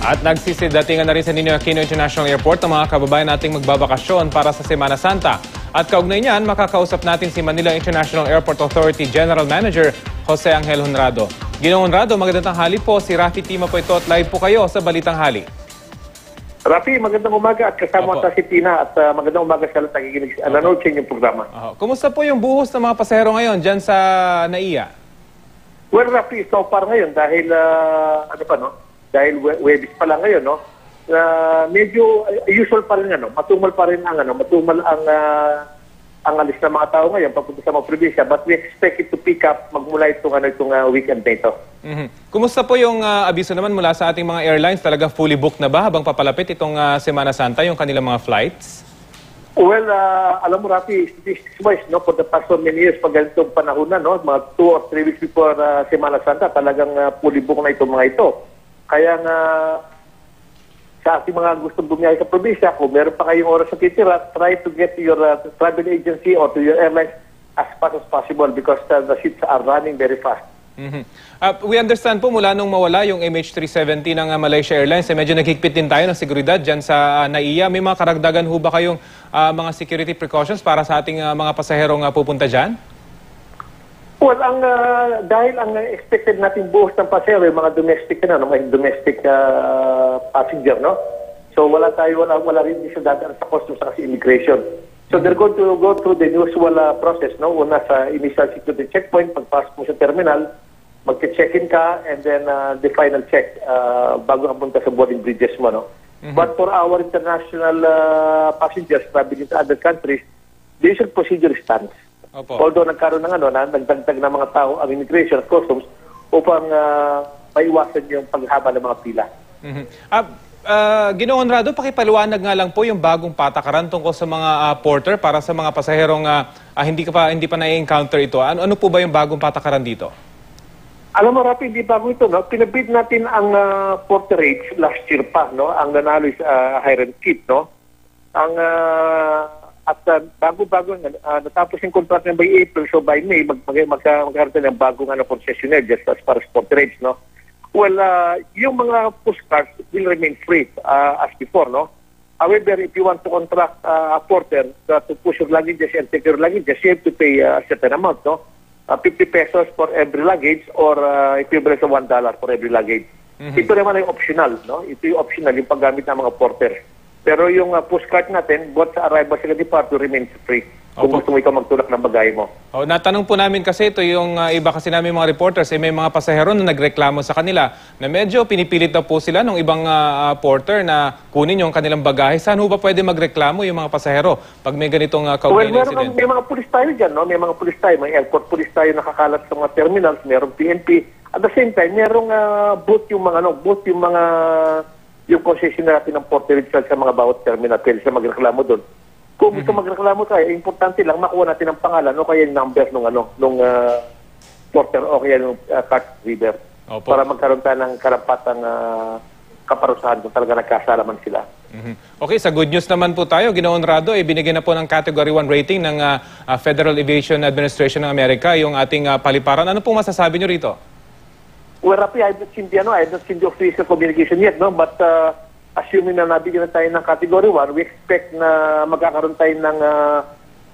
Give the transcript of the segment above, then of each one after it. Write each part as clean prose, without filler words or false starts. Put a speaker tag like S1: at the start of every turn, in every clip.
S1: At nagsisidatingan na rin sa Ninoy Aquino International Airport ang mga kababayan nating magbabakasyon para sa Semana Santa. At kaugnay niyan, makakausap natin si Manila International Airport Authority General Manager Jose Angel Honrado. Ginoong Honrado, magandang tanghali po. Si Rafi Tima po ito at live po kayo sa Balitang Hali.
S2: Rafi, magandang umaga at kasama sa si Tina at magandang umaga sa lahat nakikinig nanonood sa inyong programa.
S1: Kumusta po yung buhos ng mga pasahero ngayon dyan sa NAIA?
S2: Well, Rafi, so far ngayon dahil dahil Webis pa lang ngayon, no? Medyo usual pa rin matumal pa rin matumal ang alis ng mga tao ngayon papunta sa mga probinsya, but we expect it to pick up magmula itong weekend na ito.
S1: Kumusta po yung abiso naman mula sa ating mga airlines? Talagang fully booked na ba habang papalapit itong Semana Santa, yung kanilang mga flights?
S2: Well, alam mo, Rafi, statistics-wise, no, for the past so many years, pag ganitong panahon na, no, mga 2 or 3 weeks before Semana Santa, talagang fully booked na itong mga ito. Kaya nga, sa ating mga gustong bumiyahe sa probinsya, kung meron pa kayong oras sa titira, try to get to your travel agency or to your airlines as fast as possible because the ships are running very fast.
S1: We understand po mula nung mawala yung MH370 ng Malaysia Airlines, medyo naghigpit din tayo ng seguridad dyan sa NAIA. May mga karagdagan ho ba kayong mga security precautions para sa ating mga pasaherong pupunta dyan?
S2: Well, dahil ang expected nating buhos ng pasahero, yung mga domestic mga domestic passenger, no? So wala rin sa dadaan sa customs sa immigration. So they're going to go through the usual process, no? Una sa initial security checkpoint, pagpasok mo sa terminal, magche-check-in ka, and then the final check bago ka punta sa boarding bridges mo, no? But for our international passengers traveling to other countries, the usual procedure stands.
S1: Opo.
S2: Although nagkaroon ng nagdagdag ng mga tao ang immigration at customs upang maiwasan yung paghaba ng mga pila.
S1: Ginoong Honrado, pakipaliwanag nga lang po yung bagong patakaran tungkol sa mga porter para sa mga pasaherong hindi pa na-encounter ito. Ano po ba yung bagong patakaran dito?
S2: Alam mo, Rafi, hindi bago ito, no? Pinabid natin ang porter rates last year pa, no? Ang nanalo is higher cheap, no? Bago-bago natapos yung contract by April, so by May magkaroon ng bagong concessionaire just as far as porter rates, no? Well, yung mga postcards will remain free as before, no? However, if you want to contract a porter to push your luggages and take your luggages, you have to pay a certain amount, no? 50 pesos for every luggage or equivalent sa $1 for every luggage. Ito naman ay optional, no? Ito yung optional, yung paggamit ng mga porter. Pero yung postcard natin, both sa arrival sa departure remains free. Kung gusto mo ikaw magtulak ng bagay mo.
S1: Natanong po namin kasi ito yung iba kasi namin mga reporters, may mga pasahero na nagreklamo sa kanila na medyo pinipilit na po sila ng ibang porter na kunin yung kanilang bagahe. Saan ho ba pwede magreklamo yung mga pasahero pag may ganitong kaugnay na incident?
S2: May mga pulis tayo dyan, no? May mga pulis tayo, may airport pulis tayo nakakalat sa mga terminals, merong PNP. At the same time, merong booth yung yung concession natin ng porter sa mga bawat terminal, pwede siya magreklamo doon. Kung gusto magreklamo tayo, importante lang makuha natin ang pangalan o kaya yung number nung porter o kaya yung cart reader. Para magkaroon tayo ng karapatang kaparusahan kung talaga nagkasalaman sila.
S1: Okay, sa good news naman po tayo, Ginoong Honrado, binigyan na po ng Category 1 rating ng Federal Aviation Administration ng Amerika yung ating paliparan. Ano pong masasabi nyo rito?
S2: Well, Rafi, I have not seen the official communication yet, no? But assuming na nabigyan na tayo ng Category 1, we expect na magkakaroon tayo ng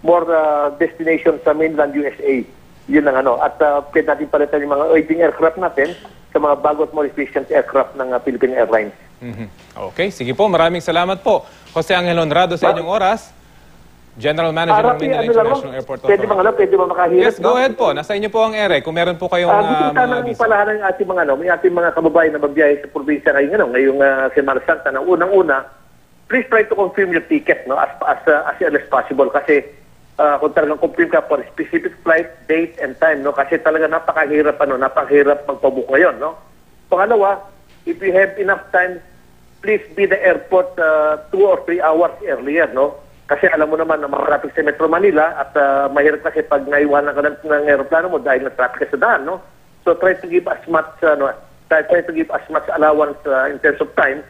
S2: more destinations sa mainland USA. Yun ang At pwede natin palitan yung mga aging aircraft natin sa mga bago at more efficient aircraft ng Philippine Airlines.
S1: Okay, sige po. Maraming salamat po. Jose Angel Honrado sa inyong oras. General Manager ng Manila International Airport Authority.
S2: Pwede ba makahirap?
S1: Yes, go ahead po. Nasa inyo po ang ere. Kung meron po kayong
S2: gusto sana ng palahanan ng ating mga kababayan na magbiyahe sa probinsya ngayong Semana Santa na unang-una, please try to confirm your ticket, no, as early as possible kasi kung talagang confirm ka for specific flight, date, and time, no, kasi talaga napakahirap magpabook ngayon, no. Pangalawa, if you have enough time, please be the airport 2 or 3 hours earlier, no. Kasi alam mo naman na traffic sa Metro Manila at mahirap kasi pag naiwanan ka ng aeroplano mo dahil na traffic sa daan, no? So try to give as much allowance in terms of time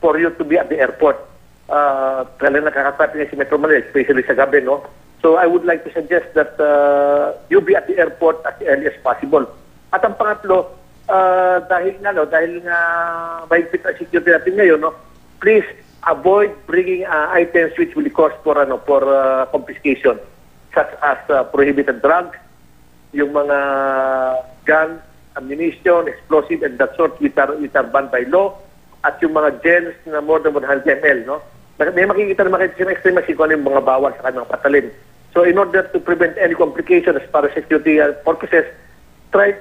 S2: for you to be at the airport. Talagang nakaka-traffic sa Metro Manila, especially sa gabi, no? So I would like to suggest that you be at the airport as early as possible. At ang pangatlo, dahil nga mahigpit ang security natin ngayon, no, please avoid bringing items which will cause for confiscation, such as prohibited drugs, yung mga gun, ammunition, explosive, and that sort which are banned by law, at yung mga gels na more than 100 ml, no? May makikita naman kayo sa extremity kung ano yung mga bawal sa kanyang patalin. So in order to prevent any complication as far as security purposes, try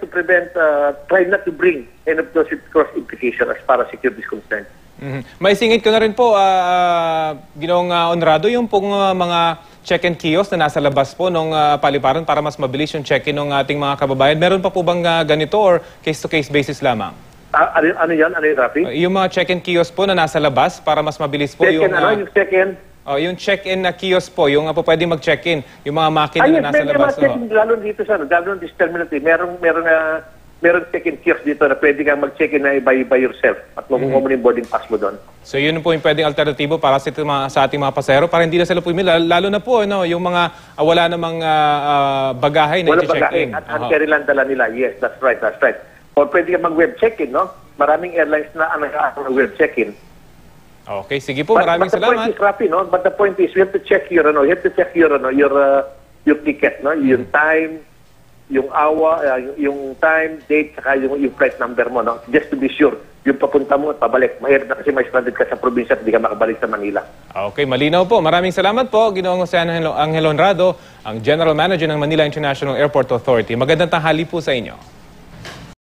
S2: not to bring any of those cross implications as far as security is concerned.
S1: Maisingit ko na rin po, Ginoong Honrado, yung pong mga check-in kiosk na nasa labas po nung paliparan para mas mabilis yung check-in ng ating mga kababayan. Meron pa po bang ganito or case-to-case basis lamang?
S2: Ano yan, Rafi?
S1: Yung mga check-in kiosk po na nasa labas para mas mabilis po yung...
S2: Yung check-in?
S1: Yung check-in na kiosk po, yung po pwede mag-check-in, yung mga makina na nasa labas.
S2: Lalo dito sa, lalo dito terminal, meron check-in kiosk dito na pwede kang mag-check-in na by yourself at makukuha mo yung boarding pass mo doon.
S1: So yun po yung pwedeng alternatibo para sa ating mga pasahero para hindi na sila pumili. Lalo na po, yung mga wala namang bagahay na i-check-in.
S2: At hand-carry lang dala nila. Yes, that's right. Or pwede ka mag-web check-in, no? Maraming airlines na ang web check-in.
S1: Okay, sige po. Maraming salamat.
S2: But the point is, Rafi, no? But the point is, you have to check your ticket, no? Yung time, yung hour, yung time, date, saka yung flight number mo, no? Just to be sure, yung papunta mo at pabalik. Mahirap na kasi may stranded ka sa probinsya at hindi ka makabalik sa Manila.
S1: Okay, malinaw po. Maraming salamat po, Ginoong Jose Angel Honrado, ang General Manager ng Manila International Airport Authority. Magandang tanghali po sa inyo.